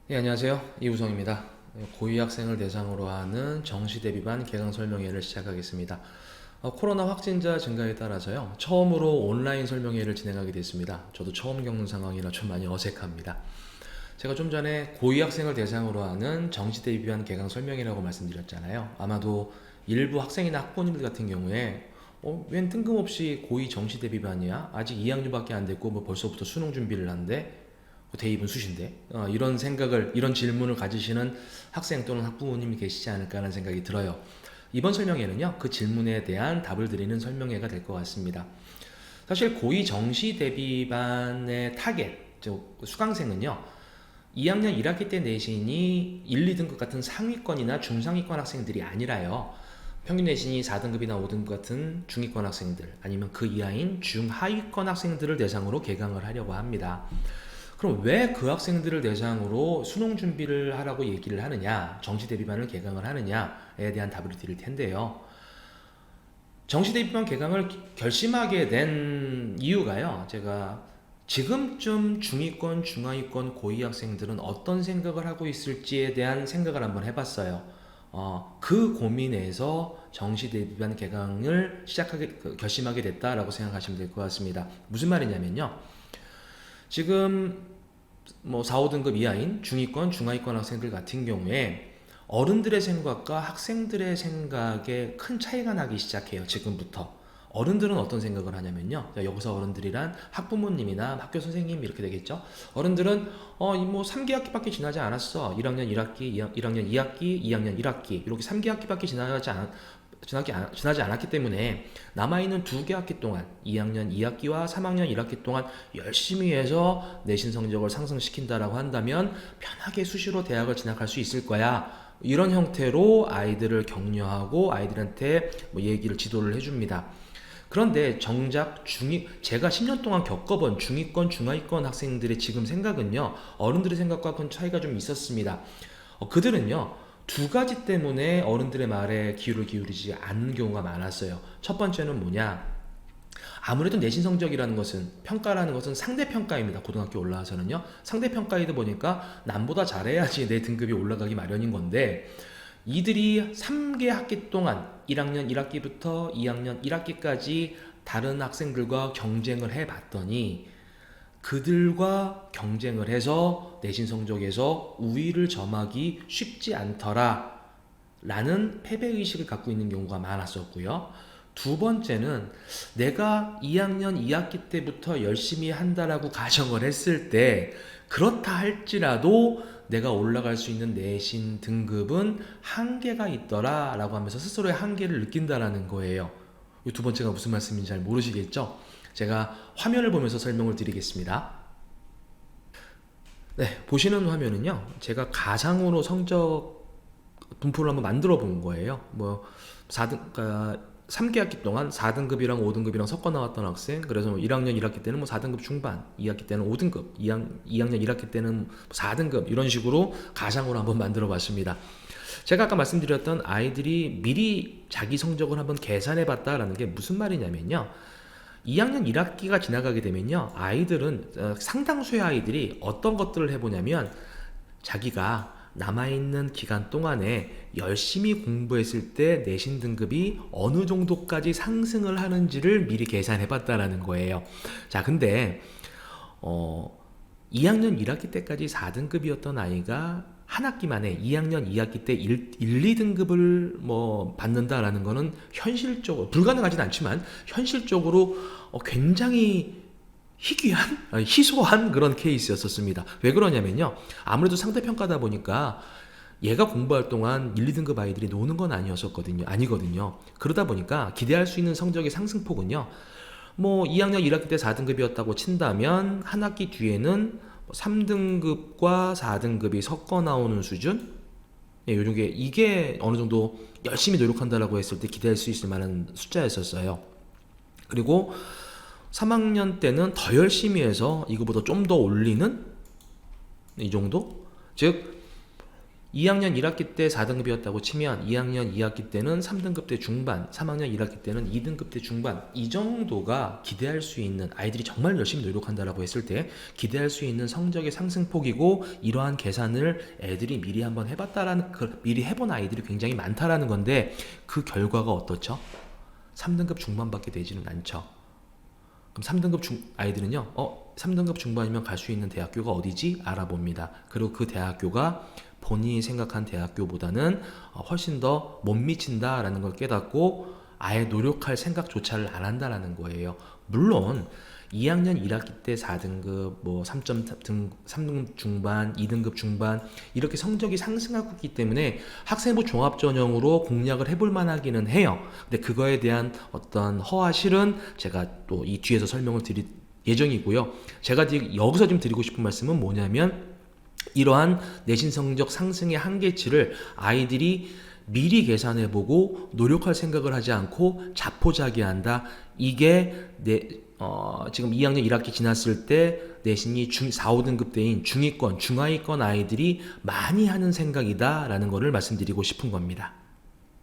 네, 안녕하세요. 이우성입니다. 고2 학생을 대상으로 하는 정시 대비반 개강 설명회를 시작하겠습니다. 코로나 확진자 증가에 따라서요, 처음으로 온라인 설명회를 진행하게 됐습니다. 저도 처음 겪는 상황이라 좀 많이 어색합니다. 제가 좀 전에 고2 학생을 대상으로 하는 정시 대비반 개강 설명회라고 말씀드렸잖아요. 아마도 일부 학생이나 학부모님들 같은 경우에 웬 뜬금없이 고2 정시 대비반이야? 아직 2학년밖에 안 됐고 뭐 벌써부터 수능 준비를 하는데 대입은 수시인데 이런 생각을 이런 질문을 가지시는 학생 또는 학부모님이 계시지 않을까라는 생각이 들어요. 이번 설명회는요 그 질문에 대한 답을 드리는 설명회가 될 것 같습니다. 사실 고2 정시 대비반의 타겟 수강생은요 2학년 1학기 때 내신이 1, 2등급 같은 상위권이나 중상위권 학생들이 아니라요 평균 내신이 4등급이나 5등급 같은 중위권 학생들 아니면 그 이하인 중하위권 학생들을 대상으로 개강을 하려고 합니다. 그럼 왜 그 학생들을 대상으로 수능 준비를 하라고 얘기를 하느냐, 정시 대비반을 개강을 하느냐에 대한 답을 드릴 텐데요. 정시 대비반 개강을 결심하게 된 이유가요. 제가 지금쯤 중위권, 중하위권 고위 학생들은 어떤 생각을 하고 있을지에 대한 생각을 한번 해봤어요. 그 고민에서 정시 대비반 개강을 결심하게 됐다라고 생각하시면 될 것 같습니다. 무슨 말이냐면요. 지금 뭐 4, 5등급 이하인 중위권, 중하위권 학생들 같은 경우에 어른들의 생각과 학생들의 생각에 큰 차이가 나기 시작해요. 지금부터. 어른들은 어떤 생각을 하냐면요. 여기서 어른들이란 학부모님이나 학교 선생님 이렇게 되겠죠. 어른들은 뭐 3개학기밖에 지나지 않았어. 1학년 1학기, 1학년 2학기, 2학년 1학기 이렇게 3개학기밖에 지나지 않았기 때문에 남아있는 2개 학기 동안 2학년 2학기와 3학년 1학기 동안 열심히 해서 내신 성적을 상승시킨다라고 한다면 편하게 수시로 대학을 진학할 수 있을 거야. 이런 형태로 아이들을 격려하고 아이들한테 뭐 얘기를 지도를 해줍니다. 그런데 정작 제가 10년 동안 겪어본 중위권, 중하위권 학생들의 지금 생각은요, 어른들의 생각과 큰 차이가 좀 있었습니다. 그들은요, 두 가지 때문에 어른들의 말에 귀를 기울이지 않는 경우가 많았어요. 첫 번째는 뭐냐? 아무래도 내신 성적이라는 것은 평가라는 것은 상대평가입니다. 고등학교 올라와서는요. 상대평가이다 보니까 남보다 잘해야지 내 등급이 올라가기 마련인 건데 이들이 3개 학기 동안 1학년 1학기부터 2학년 1학기까지 다른 학생들과 경쟁을 해봤더니 그들과 경쟁을 해서 내신 성적에서 우위를 점하기 쉽지 않더라 라는 패배의식을 갖고 있는 경우가 많았었고요. 두 번째는 내가 2학년 2학기 때부터 열심히 한다라고 가정을 했을 때 그렇다 할지라도 내가 올라갈 수 있는 내신 등급은 한계가 있더라 라고 하면서 스스로의 한계를 느낀다라는 거예요. 이 두 번째가 무슨 말씀인지 잘 모르시겠죠? 제가 화면을 보면서 설명을 드리겠습니다. 네, 보시는 화면은요. 제가 가상으로 성적 분포를 한번 만들어 본 거예요. 뭐 4등 그러니까 3개 학기 동안 4등급이랑 5등급이랑 섞어 나왔던 학생, 그래서 뭐 1학년 1학기 때는 뭐 4등급 중반, 2학기 때는 5등급, 2학년 1학기 때는 4등급 이런 식으로 가상으로 한번 만들어 봤습니다. 제가 아까 말씀드렸던 아이들이 미리 자기 성적을 한번 계산해 봤다라는 게 무슨 말이냐면요. 2학년 1학기가 지나가게 되면요. 아이들은 상당수의 아이들이 어떤 것들을 해보냐면 자기가 남아있는 기간 동안에 열심히 공부했을 때 내신 등급이 어느 정도까지 상승을 하는지를 미리 계산해 봤다라는 거예요. 자, 근데 2학년 1학기 때까지 4등급이었던 아이가 한 학기 만에 2학년 2학기 때 2등급을 뭐 받는다라는 거는 현실적으로 불가능하진 않지만 현실적으로 굉장히 희소한 그런 케이스였었습니다. 왜 그러냐면요. 아무래도 상대평가다 보니까 얘가 공부할 동안 1, 2등급 아이들이 노는 건 아니거든요. 그러다 보니까 기대할 수 있는 성적의 상승폭은요. 뭐 2학년 1학기 때 4등급이었다고 친다면 한 학기 뒤에는 3등급과 4등급이 섞어 나오는 수준? 예, 이게 어느 정도 열심히 노력한다라고 했을 때 기대할 수 있을 만한 숫자였었어요. 그리고 3학년 때는 더 열심히 해서 이거보다 좀 더 올리는 이 정도? 즉 2학년 1학기 때 4등급이었다고 치면 2학년 2학기 때는 3등급 대 중반, 3학년 1학기 때는 2등급 대 중반, 이 정도가 기대할 수 있는, 아이들이 정말 열심히 노력한다라고 했을 때 기대할 수 있는 성적의 상승폭이고, 이러한 계산을 애들이 미리 한번 해봤다라는, 미리 해본 아이들이 굉장히 많다라는 건데, 그 결과가 어떻죠? 3등급 중반밖에 되지는 않죠. 그럼 3등급 아이들은요, 3등급 중반이면 갈 수 있는 대학교가 어디지? 알아봅니다. 그리고 그 대학교가 본인이 생각한 대학교보다는 훨씬 더 못 미친다라는 걸 깨닫고 아예 노력할 생각조차를 안 한다라는 거예요. 물론 2학년 1학기 때 4등급, 뭐 3등급 중반, 2등급 중반 이렇게 성적이 상승하고 있기 때문에 학생부 종합전형으로 공략을 해볼 만하기는 해요. 근데 그거에 대한 어떤 허와 실은 제가 또 이 뒤에서 설명을 드릴 예정이고요. 제가 여기서 좀 드리고 싶은 말씀은 뭐냐면, 이러한 내신 성적 상승의 한계치를 아이들이 미리 계산해보고 노력할 생각을 하지 않고 자포자기한다. 이게 지금 2학년 1학기 지났을 때 내신이 4, 5등급 대인 중위권, 중하위권 아이들이 많이 하는 생각이다 라는 것을 말씀드리고 싶은 겁니다.